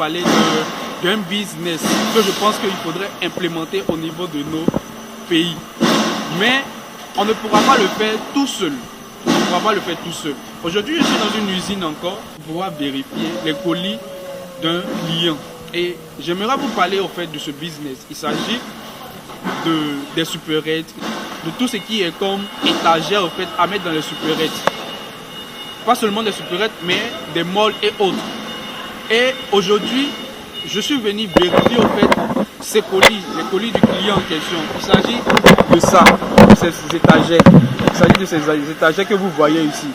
parler d'un business que je pense qu'il faudrait implémenter au niveau de nos pays. Mais on ne pourra pas le faire tout seul. On ne pourra pas le faire tout seul. Aujourd'hui, je suis dans une usine encore pour pouvoir vérifier les colis d'un client. Et j'aimerais vous parler au fait de ce business. Il s'agit des supérettes, de tout ce qui est comme étagère au fait à mettre dans les supérettes. Pas seulement des supérettes, mais des molles et autres. Et aujourd'hui, je suis venu vérifier au fait ces colis, les colis du client en question. Il s'agit de ça, de ces étagères. Il s'agit de ces étagères que vous voyez ici.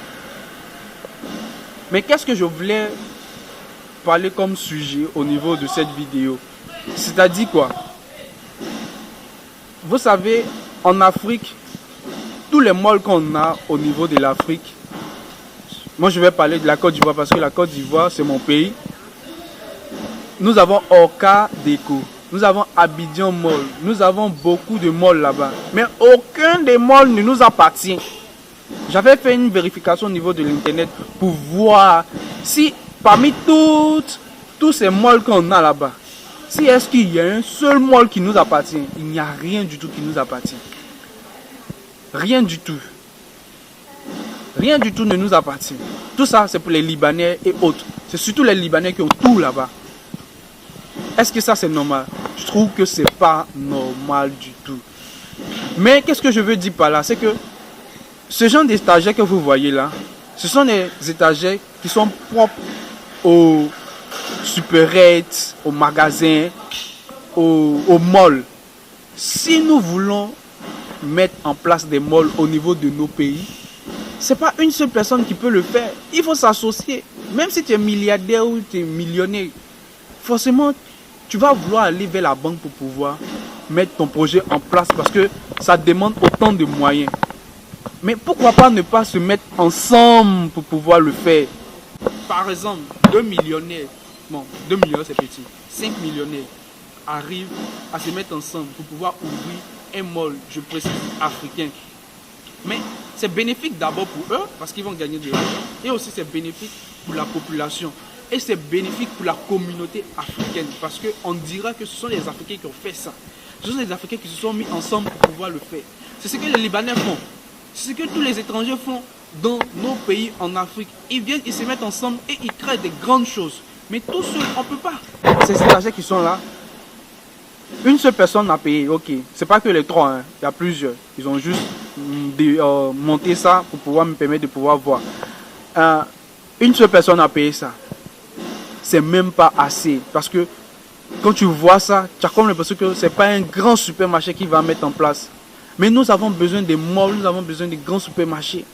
Mais qu'est-ce que je voulais parler comme sujet au niveau de cette vidéo? C'est-à-dire quoi? Vous savez, en Afrique, tous les molles qu'on a au niveau de l'Afrique, moi je vais parler de la Côte d'Ivoire parce que la Côte d'Ivoire c'est mon pays. Nous avons Orca Déco, nous avons Abidjan Mall, nous avons beaucoup de malls là-bas. Mais aucun des malls ne nous appartient. J'avais fait une vérification au niveau de l'internet pour voir si parmi tous ces malls qu'on a là-bas, si est-ce qu'il y a un seul mall qui nous appartient. Il n'y a rien du tout qui nous appartient. Rien du tout. Rien du tout ne nous appartient. Tout ça, c'est pour les Libanais et autres. C'est surtout les Libanais qui ont tout là-bas. Est-ce que ça, c'est normal? Je trouve que c'est pas normal du tout. Mais qu'est-ce que je veux dire par là? C'est que ce genre d'étagères que vous voyez là, ce sont des étagères qui sont propres aux supérettes, aux magasins, aux malls. Si nous voulons mettre en place des malls au niveau de nos pays, c'est pas une seule personne qui peut le faire. Il faut s'associer. Même si tu es milliardaire ou tu es millionnaire, forcément, tu vas vouloir aller vers la banque pour pouvoir mettre ton projet en place parce que ça demande autant de moyens. Mais pourquoi pas ne pas se mettre ensemble pour pouvoir le faire? Par exemple, 2 millionnaires, bon, 2 millions c'est petit, 5 millionnaires arrivent à se mettre ensemble pour pouvoir ouvrir un mall, je précise, africain. Mais c'est bénéfique d'abord pour eux parce qu'ils vont gagner de l'argent et aussi c'est bénéfique pour la population et c'est bénéfique pour la communauté africaine parce qu'on dira que ce sont les Africains qui ont fait ça. Ce sont les Africains qui se sont mis ensemble pour pouvoir le faire. C'est ce que les Libanais font. C'est ce que tous les étrangers font dans nos pays en Afrique. Ils viennent, ils se mettent ensemble et ils créent des grandes choses. Mais tout seul, on ne peut pas. Ces étrangers qui sont là, une seule personne a payé, ok. C'est pas que les trois, hein. Il y a plusieurs. Ils ont juste monté ça pour pouvoir me permettre de pouvoir voir. Une seule personne a payé ça. C'est même pas assez. Parce que quand tu vois ça, tu as comme l'impression que c'est pas un grand supermarché qui va mettre en place. Mais nous avons besoin des malls, nous avons besoin des grands supermarchés.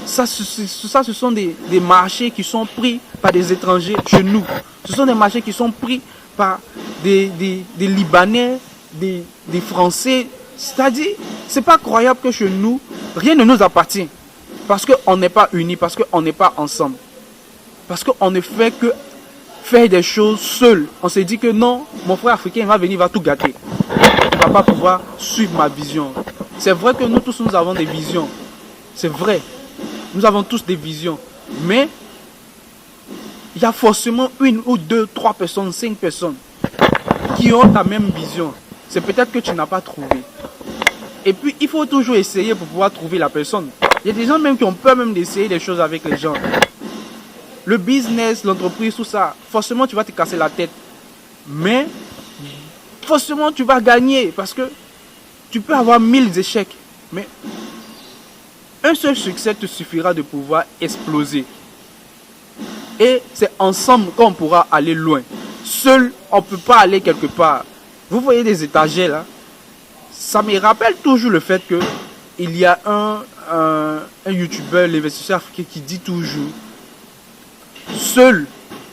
Ça, ce sont des marchés qui sont pris par des étrangers chez nous. Ce sont des marchés qui sont pris par des Libanais, des Français. C'est-à-dire, c'est pas croyable que chez nous, rien ne nous appartient. Parce qu'on n'est pas unis, parce qu'on n'est pas ensemble. Parce qu'on ne fait que faire des choses seul. On s'est dit que non, mon frère africain va venir, il va tout gâter. Il ne va pas pouvoir suivre ma vision. C'est vrai que nous tous, nous avons des visions. C'est vrai. Nous avons tous des visions. Mais il y a forcément une ou deux, 3 personnes, 5 personnes qui ont la même vision. C'est peut-être que tu n'as pas trouvé. Et puis, il faut toujours essayer pour pouvoir trouver la personne. Il y a des gens même qui ont peur même d'essayer des choses avec les gens. Le business, l'entreprise, tout ça, forcément, tu vas te casser la tête. Mais, forcément, tu vas gagner parce que tu peux avoir 1000 échecs. Mais, un seul succès te suffira de pouvoir exploser. Et c'est ensemble qu'on pourra aller loin. Seul, on ne peut pas aller quelque part. Vous voyez des étagères là? Ça me rappelle toujours le fait que il y a un youtubeur, l'investisseur africain qui dit toujours: seul,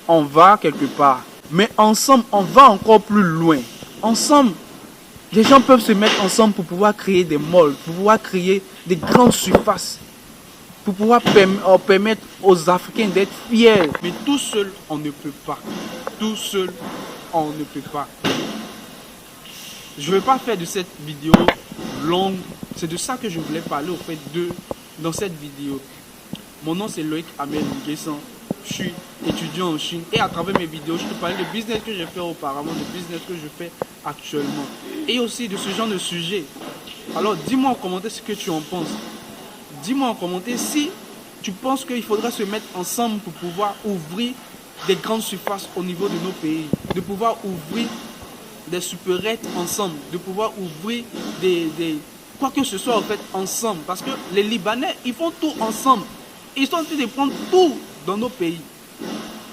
on va quelque part. Mais ensemble, on va encore plus loin. Ensemble, les gens peuvent se mettre ensemble pour pouvoir créer des malls, pour pouvoir créer des grandes surfaces, pour pouvoir permettre aux Africains d'être fiers. Mais tout seul, on ne peut pas. Tout seul, on ne peut pas. Je ne vais pas faire de cette vidéo longue. C'est de ça que je voulais parler au fait dans cette vidéo. Mon nom c'est Loïc Amel Nguessan. Je suis étudiant en Chine. Et à travers mes vidéos, je te parlais de business que j'ai fait auparavant, de business que je fais actuellement. Et aussi de ce genre de sujet. Alors dis-moi en commentaire ce que tu en penses. Dis-moi en commentaire si tu penses qu'il faudra se mettre ensemble pour pouvoir ouvrir des grandes surfaces au niveau de nos pays. De pouvoir ouvrir des supérettes ensemble. De pouvoir ouvrir quoi que ce soit en fait ensemble. Parce que les Libanais, ils font tout ensemble. Ils sont en train de prendre tout dans nos pays.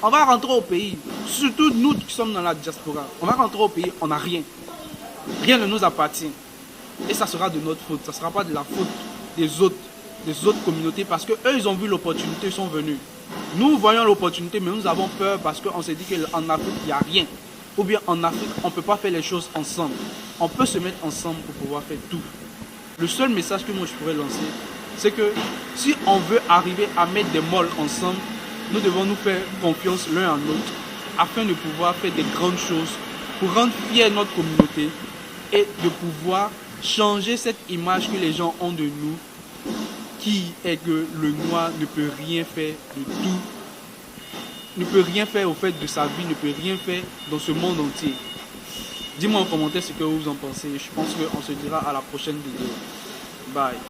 On va rentrer au pays, surtout nous qui sommes dans la diaspora. On va rentrer au pays, on n'a rien. Rien ne nous appartient. Et ça sera de notre faute. Ça ne sera pas de la faute des autres communautés parce qu'eux, ils ont vu l'opportunité, ils sont venus. Nous voyons l'opportunité, mais nous avons peur parce qu'on s'est dit qu'en Afrique, il n'y a rien. Ou bien en Afrique, on ne peut pas faire les choses ensemble. On peut se mettre ensemble pour pouvoir faire tout. Le seul message que moi je pourrais lancer, c'est que si on veut arriver à mettre des molles ensemble, nous devons nous faire confiance l'un à l'autre afin de pouvoir faire des grandes choses pour rendre fière notre communauté et de pouvoir changer cette image que les gens ont de nous qui est que le noir ne peut rien faire de tout, ne peut rien faire au fait de sa vie, ne peut rien faire dans ce monde entier. Dis-moi en commentaire ce que vous en pensez. Je pense qu'on se dira à la prochaine vidéo. Bye.